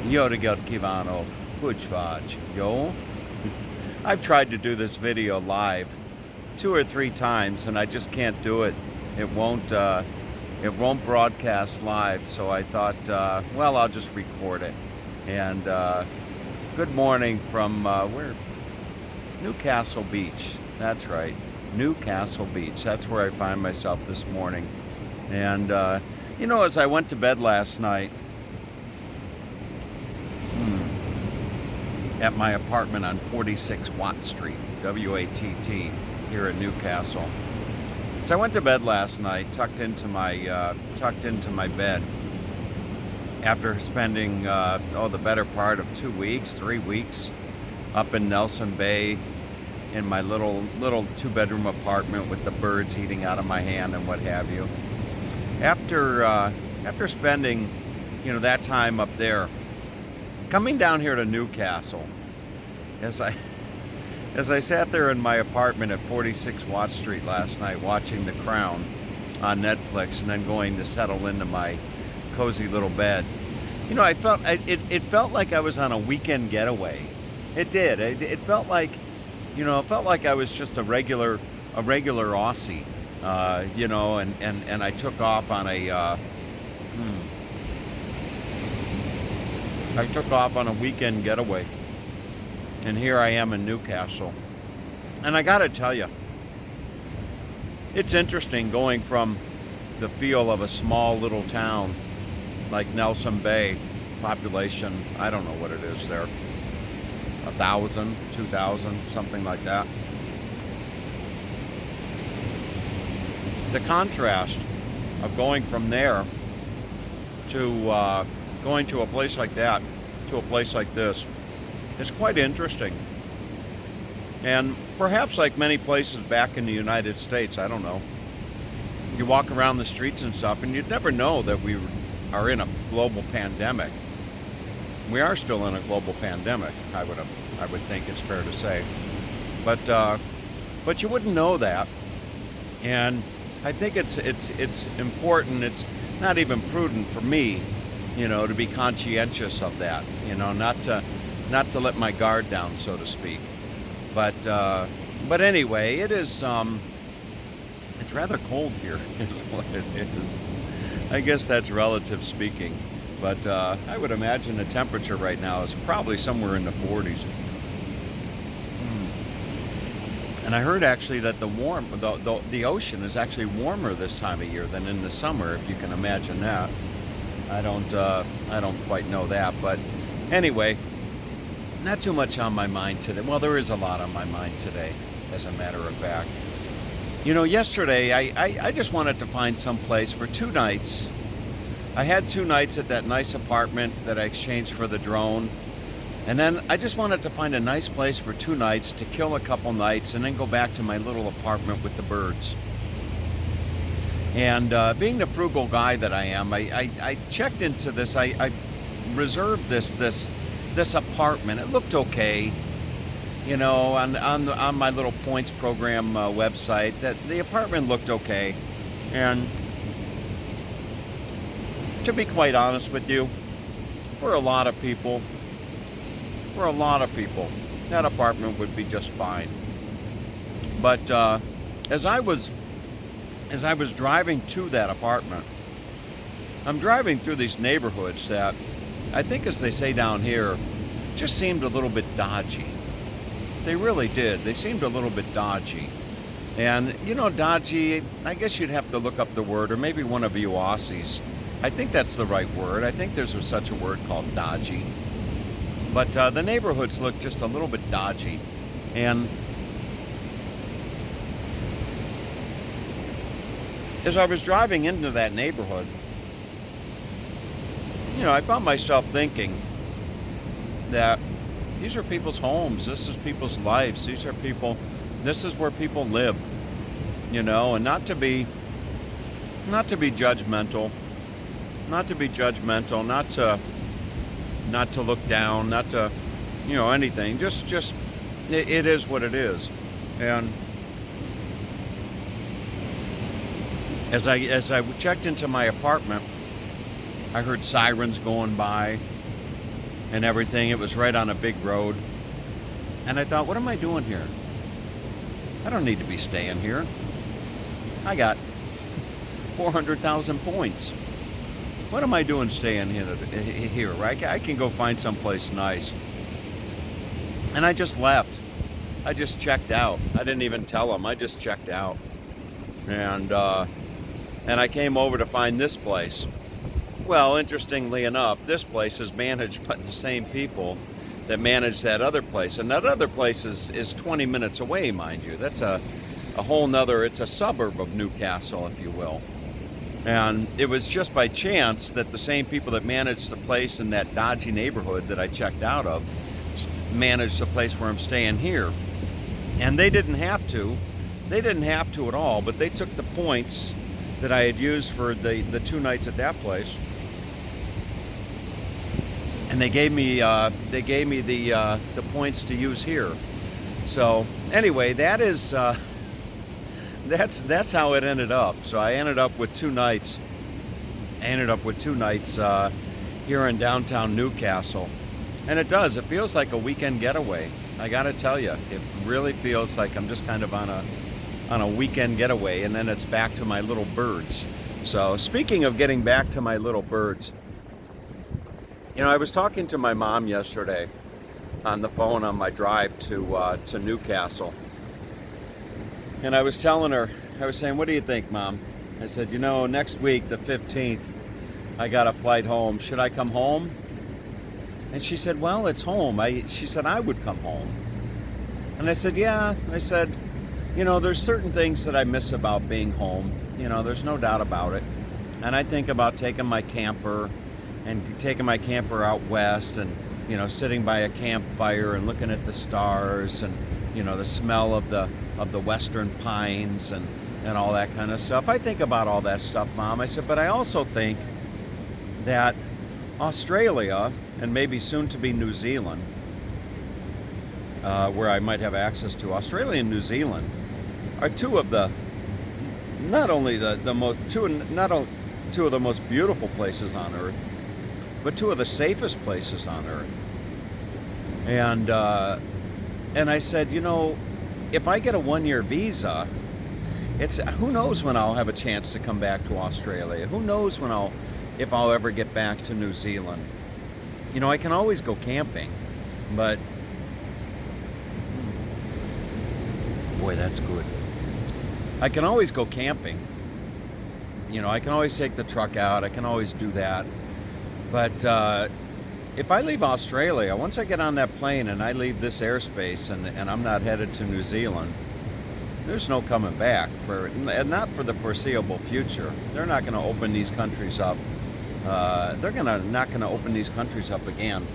Jó reggelt kívánok, hogy vagy, jó? I've tried to do this video live 2 or 3 times and I just can't do it. It won't broadcast live, so I thought, well, I'll just record it. And good morning from where? Newcastle Beach. That's right, Newcastle Beach. That's where I find myself this morning. And as I went to bed last night, at my apartment on 46 Watt Street, W-A-T-T, here in Newcastle. So I went to bed last night, tucked into my bed, after spending the better part of 2 weeks, 3 weeks, up in Nelson Bay, in my little 2-bedroom apartment with the birds eating out of my hand and what have you. After spending, that time up there, coming down here to Newcastle, as I sat there in my apartment at 46 Watt Street last night watching The Crown on Netflix and then going to settle into my cozy little bed, it felt like I was on a weekend getaway. It did. It felt like, I was just a regular Aussie, and I took off on a weekend getaway. And here I am in Newcastle. And I gotta tell you, it's interesting going from the feel of a small little town like Nelson Bay, population, I don't know what it is there, 1,000, 2,000, something like that. The contrast of going from there to going to a place like that, to a place like this, is quite interesting. And perhaps like many places back in the United States, I don't know, you walk around the streets and stuff and you'd never know that we are in a global pandemic. We are still in a global pandemic, I would think it's fair to say. But you wouldn't know that. And I think it's important, it's not even prudent for me, to be conscientious of that, not to let my guard down, so to speak. But anyway, it is it's rather cold here is what it is. I guess that's relative speaking, but I would imagine the temperature right now is probably somewhere in the 40s. And I heard actually that the ocean is actually warmer this time of year than in the summer, if you can imagine that. I don't quite know that, but anyway, not too much on my mind today. Well, there is a lot on my mind today, as a matter of fact. Yesterday I just wanted to find some place for 2 nights. I had 2 nights at that nice apartment that I exchanged for the drone. And then I just wanted to find a nice place for 2 nights to kill a couple nights and then go back to my little apartment with the birds. And being the frugal guy that I am, I checked into this. I reserved this apartment. It looked okay, on my little points program website. That the apartment looked okay, and to be quite honest with you, for a lot of people, that apartment would be just fine. But as I was driving to that apartment, I'm driving through these neighborhoods that I think, as they say down here, just seemed a little bit dodgy. They really did. They seemed a little bit dodgy. And, dodgy, I guess you'd have to look up the word, or maybe one of you Aussies. I think that's the right word. I think there's such a word called dodgy. But the neighborhoods look just a little bit dodgy. And as I was driving into that neighborhood, I found myself thinking that these are people's homes. This is people's lives. This is where people live, and not to be judgmental, not to look down, not to, anything. Just it is what it is. And as I checked into my apartment, I heard sirens going by. and everything. It was right on a big road. And I thought, what am I doing here? I don't need to be staying here. I got 400,000 points. What am I doing staying here, right? I can go find someplace nice. And I just left. I just checked out. I didn't even tell them. I just checked out. And I came over to find this place. Well, interestingly enough, this place is managed by the same people that manage that other place. And that other place is 20 minutes away, mind you. That's a whole nother, it's a suburb of Newcastle, if you will. And it was just by chance that the same people that managed the place in that dodgy neighborhood that I checked out of managed the place where I'm staying here. And they didn't have to. They didn't have to at all, but they took the points that I had used for the 2 nights at that place, and they gave me the points to use here. So anyway, that is that's how it ended up. So I ended up with 2 nights. Here in downtown Newcastle, and it feels like a weekend getaway. I gotta tell you, it really feels like I'm just kind of on a weekend getaway, and then it's back to my little birds. So speaking of getting back to my little birds, I was talking to my mom yesterday on the phone on my drive to Newcastle, and I was telling her, I was saying, what do you think, Mom? I said, next week, the 15th, I got a flight home. Should I come home? And she said, well, it's home. She said, I would come home. And I said, yeah. I said, there's certain things that I miss about being home. There's no doubt about it. And I think about taking my camper out west and, sitting by a campfire and looking at the stars and, the smell of the western pines and all that kind of stuff. I think about all that stuff, Mom. I said, but I also think that Australia, and maybe soon to be New Zealand, where I might have access to, Australia and New Zealand are two of the most beautiful places on earth, but 2 of the safest places on earth. And I said, if I get a 1-year visa, who knows when I'll have a chance to come back to Australia? Who knows if I'll ever get back to New Zealand? I can always go camping, but boy, that's good. I can always go camping. I can always take the truck out. I can always do that. But if I leave Australia, once I get on that plane and I leave this airspace and I'm not headed to New Zealand, there's no coming back, not for the foreseeable future. They're not going to open these countries up. They're not going to open these countries up again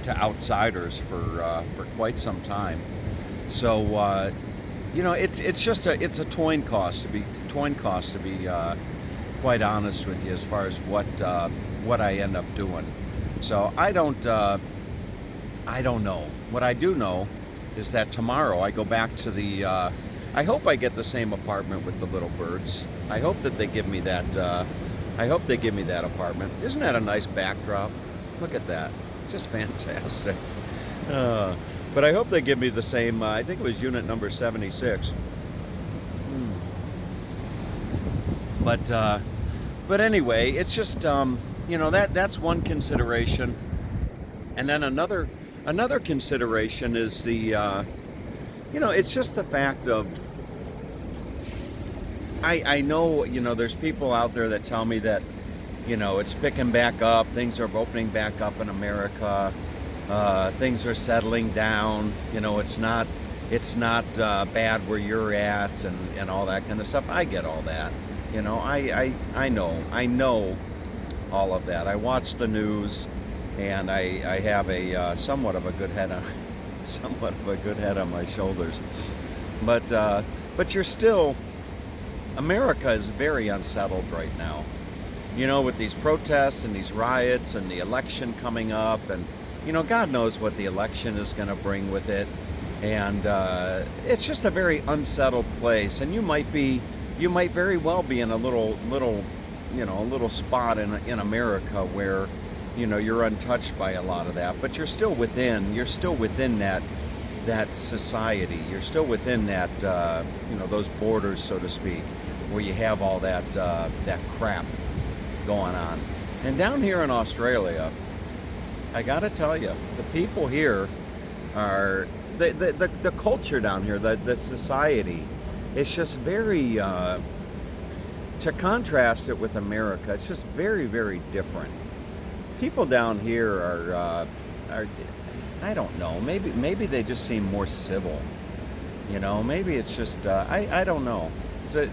to outsiders for quite some time. So it's a coin cost to be quite honest with you, as far as what I end up doing. So I don't know. What I do know is that tomorrow I go back to the. I hope I get the same apartment with the little birds. I hope that they give me that. I hope they give me that apartment. Isn't that a nice backdrop? Look at that. Just fantastic. But I hope they give me the same, I think it was unit number 76. But anyway, it's just, that's one consideration. And then another consideration is the, it's just the fact of, I know, there's people out there that tell me that, it's picking back up, things are opening back up in America, things are settling down, it's not bad where you're at and all that kind of stuff. I get all that, I know all of that. I watch the news, and I have a somewhat of a good head on my shoulders, but you're still. America is very unsettled right now, with these protests and these riots and the election coming up, and God knows what the election is going to bring with it, and it's just a very unsettled place. And you might very well be in a little spot in America where you're untouched by a lot of that, but you're still within that society. You're still within that, those borders, so to speak, where you have all that crap going on. And down here in Australia, I gotta tell you, the people here are the culture down here, the society. It's just very to contrast it with America. It's just very, very different. People down here are I don't know. Maybe they just seem more civil. Maybe it's just I don't know. So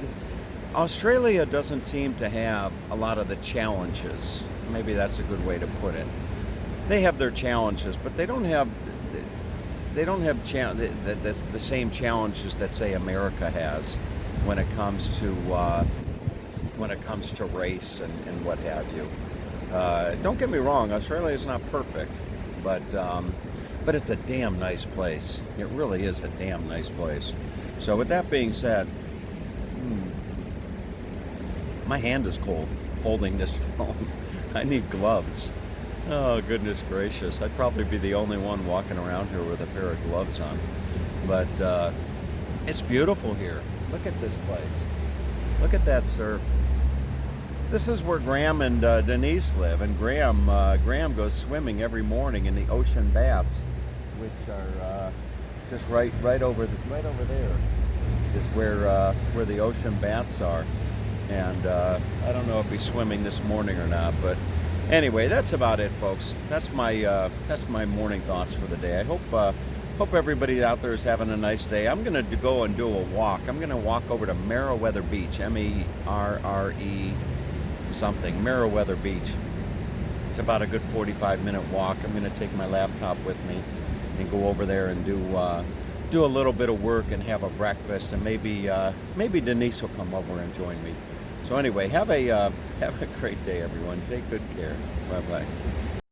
Australia doesn't seem to have a lot of the challenges. Maybe that's a good way to put it. They have their challenges, but they don't have the same challenges that say America has when it comes to race and what have you. Don't get me wrong, Australia is not perfect, but it's a damn nice place. It really is a damn nice place. So with that being said, my hand is cold holding this phone. I need gloves. Oh, goodness gracious. I'd probably be the only one walking around here with a pair of gloves on. But it's beautiful here. Look at this place. Look at that surf. This is where Graham and Denise live, and Graham goes swimming every morning in the ocean baths, which are just right over there is where the ocean baths are. And I don't know if he's swimming this morning or not, but anyway, that's about it, folks. That's my morning thoughts for the day. I hope everybody out there is having a nice day. I'm gonna go and do a walk. I'm gonna walk over to Merriweather Beach, Merre something, Merriweather Beach. It's about a good 45-minute walk. I'm gonna take my laptop with me and go over there and do a little bit of work and have a breakfast, and maybe Denise will come over and join me. So anyway, have a great day, everyone. Take good care. Bye bye.